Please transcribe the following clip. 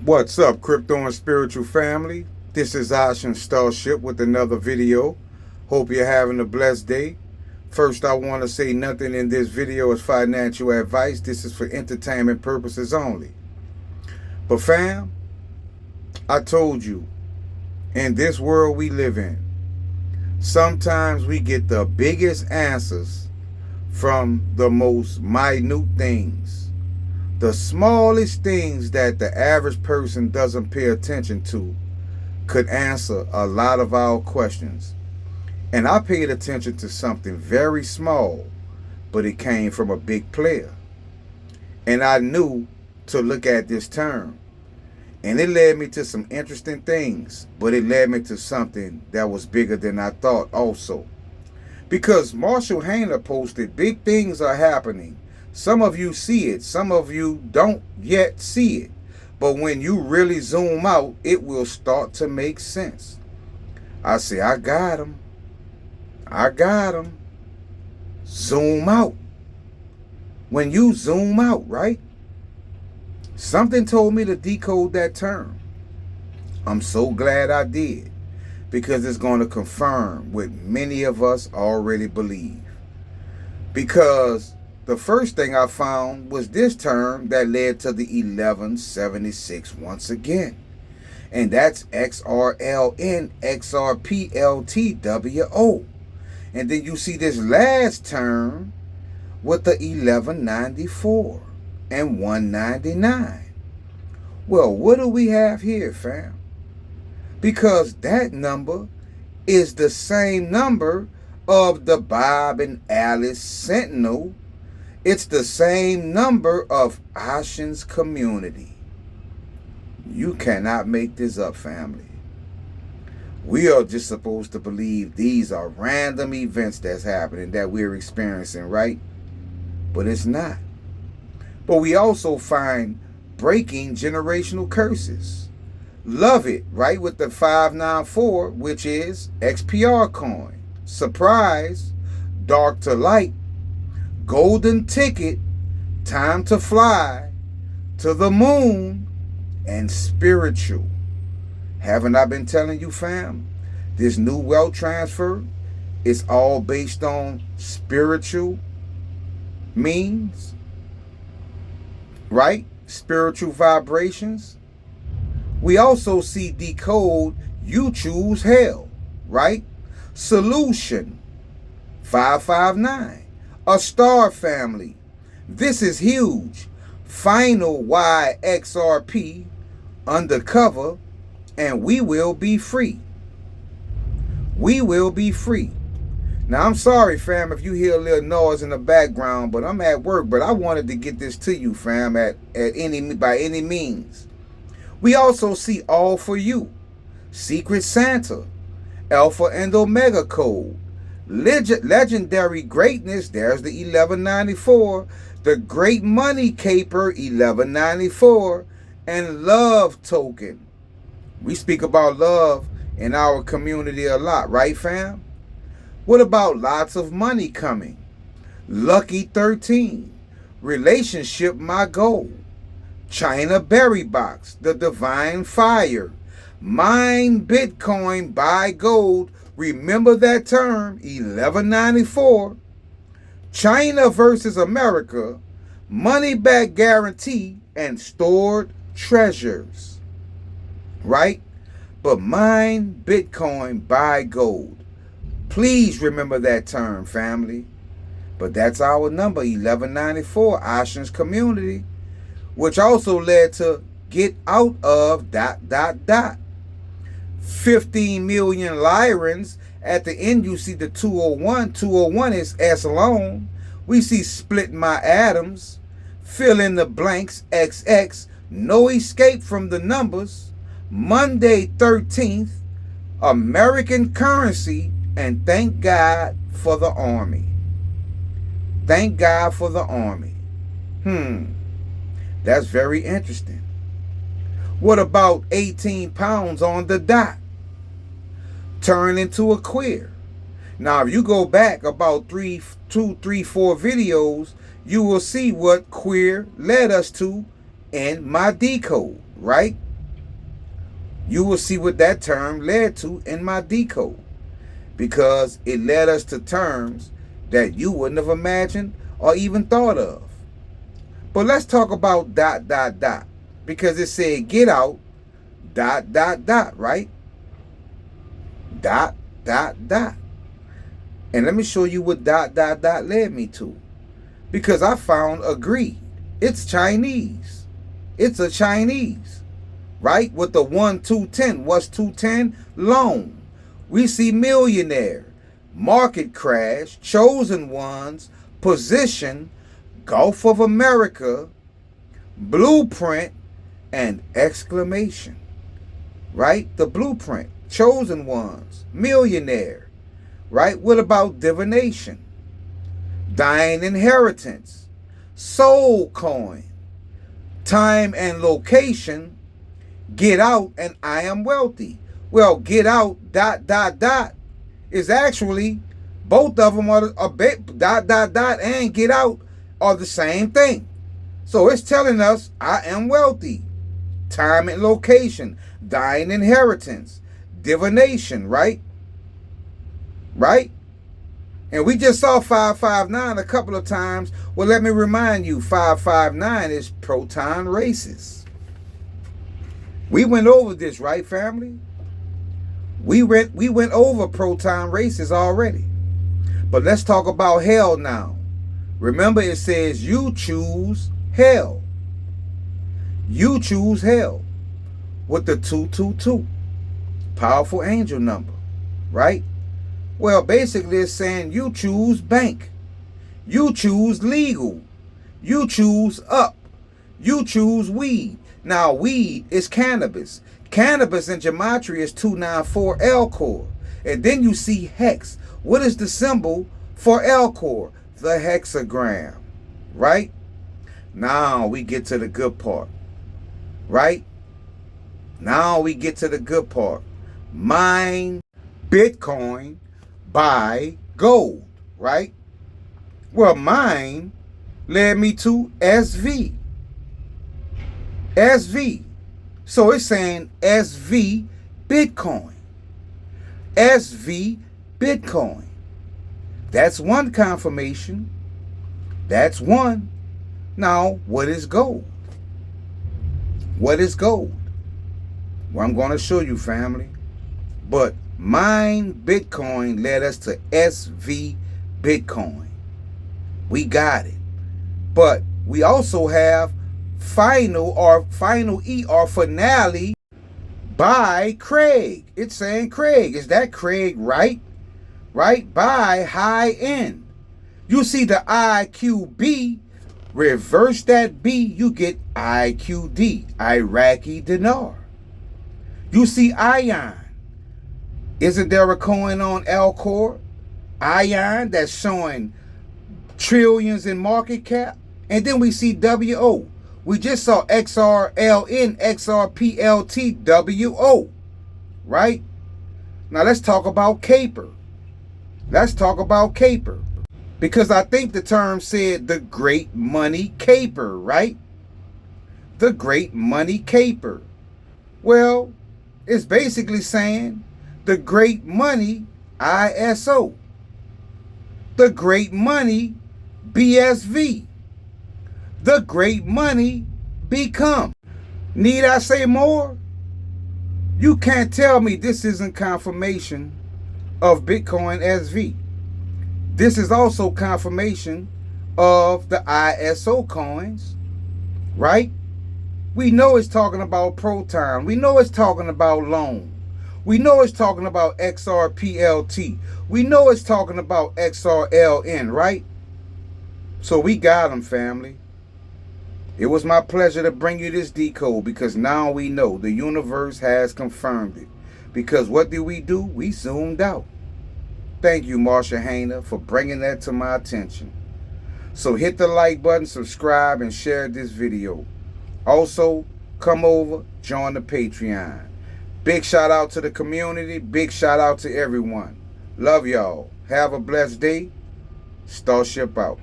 What's up, crypto and spiritual family? This is Ocean Starship with another video. Hope you're having a blessed day. First, I want to say nothing in this video is financial advice. This is for entertainment purposes only. But fam, I told you, in this world we live in, sometimes we get the biggest answers from the most minute things. The smallest things that the average person doesn't pay attention to could answer a lot of our questions. And I paid attention to something very small, but it came from a big player. And I knew to look at this term. And it led me to some interesting things, but it led me to something that was bigger than I thought also. Because Marshall Hayner posted, big things are happening. Some of you see it, some of you don't yet see it. But when you really zoom out, it will start to make sense. I say, I got him. I got him. Zoom out. When you zoom out, right? Something told me to decode that term. I'm so glad I did, because it's going to confirm what many of us already believe. Because the first thing I found was this term that led to the 1176 once again. And that's XRLN, XRPLTWO. And then you see this last term with the 1194 and 199. Well, what do we have here, fam? Because that number is the same number of the Bob and Alice Sentinel. It's the same number of Ocean's community. You cannot make this up, family. We are just supposed to believe these are random events that's happening, that we're experiencing, right? But it's not. But we also find breaking generational curses. Love it, right? With the 594, which is XPR coin. Surprise, dark to light. Golden ticket, time to fly, to the moon, and spiritual. Haven't I been telling you, fam? This new wealth transfer is all based on spiritual means, right? Spiritual vibrations. We also see decode, you choose hell, right? Solution, 559. A star family. This is huge. Final YXRP, undercover, and we will be free. We will be free. Now, I'm sorry, fam, if you hear a little noise in the background, but I'm at work. But I wanted to get this to you, fam, by any means. We also see All For You, Secret Santa, Alpha and Omega Code, legendary greatness, there's the 1194, the Great Money Caper 1194, and Love Token. We speak about love in our community a lot, right, fam? What about lots of money coming? Lucky 13, relationship my goal, China Berry Box, the Divine Fire, mine Bitcoin, buy gold. Remember that term, 1194. China versus America, money back guarantee, and stored treasures. Right? But mine Bitcoin, buy gold. Please remember that term, family. But that's our number, 1194, Ocean's community, which also led to get out of ... 15 million lirans. At the end, you see the 201. 201 is S alone. We see split my atoms. Fill in the blanks, XX. No escape from the numbers. Monday 13th. American currency. And thank God for the army. Thank God for the army. That's very interesting. What about 18 pounds on the dot? Turn into a queer. Now, if you go back about 4 videos, you will see what queer led us to in my decode, right? You will see what that term led to in my decode, because it led us to terms that you wouldn't have imagined or even thought of. But let's talk about ... because it said get out ... right? ... And let me show you what ... led me to. Because I found agreed. It's Chinese. It's a Chinese. Right? With the 1, 2, 10. What's 2, 10? Loan. We see millionaire, market crash, chosen ones, position, Gulf of America, blueprint, and exclamation. Right? The blueprint, chosen ones, millionaire. Right? What about divination? Dying inheritance, soul coin, time and location, get out, and I am wealthy. Well, get out ... is actually, both of them are a bit ... and get out are the same thing. So it's telling us I am wealthy. Time and location, dying inheritance, divination, right? Right? And we just saw 559 a couple of times. Well, let me remind you, 559 is proton races. We went over this, right, family? We went over proton races already. But let's talk about hell now. Remember, it says you choose hell. You choose hell with the 222. Powerful angel number, right? Well, basically it's saying you choose bank. You choose legal. You choose up. You choose weed. Now, weed is cannabis. Cannabis in gematria is 294 L-core. And then you see hex. What is the symbol for L-core? The hexagram, right? Now we get to the good part, right? Now we get to the good part. Mine Bitcoin, buy gold, right? Well, mine led me to SV. SV. So it's saying SV Bitcoin. SV Bitcoin. That's one confirmation. That's one. Now, what is gold? What is gold? Well, I'm going to show you, family. But mine Bitcoin led us to SV Bitcoin. We got it. But we also have final E or finale by Craig. It's saying Craig. Is that Craig right? Right? By high end. You see the IQB, reverse that B, you get IQD, Iraqi dinar. You see ion. Isn't there a coin on L-Core? Ion that's showing trillions in market cap. And then we see WO. We just saw XRLN, XRPLT, WO. Right? Now let's talk about caper. Let's talk about caper. Because I think the term said the great money caper, right? The great money caper. Well, it's basically saying the great money ISO. The great money BSV. The great money become. Need I say more? You can't tell me this isn't confirmation of Bitcoin SV. This is also confirmation of the ISO coins, right? We know it's talking about Proton. We know it's talking about loan. We know it's talking about XRPLT. We know it's talking about XRLN, right? So we got them, family. It was my pleasure to bring you this decode because now we know the universe has confirmed it. Because what did we do? We zoomed out. Thank you, Marsha Hayner, for bringing that to my attention. So hit the like button, subscribe, and share this video. Also, come over, join the Patreon. Big shout out to the community. Big shout out to everyone. Love y'all. Have a blessed day. Starship out.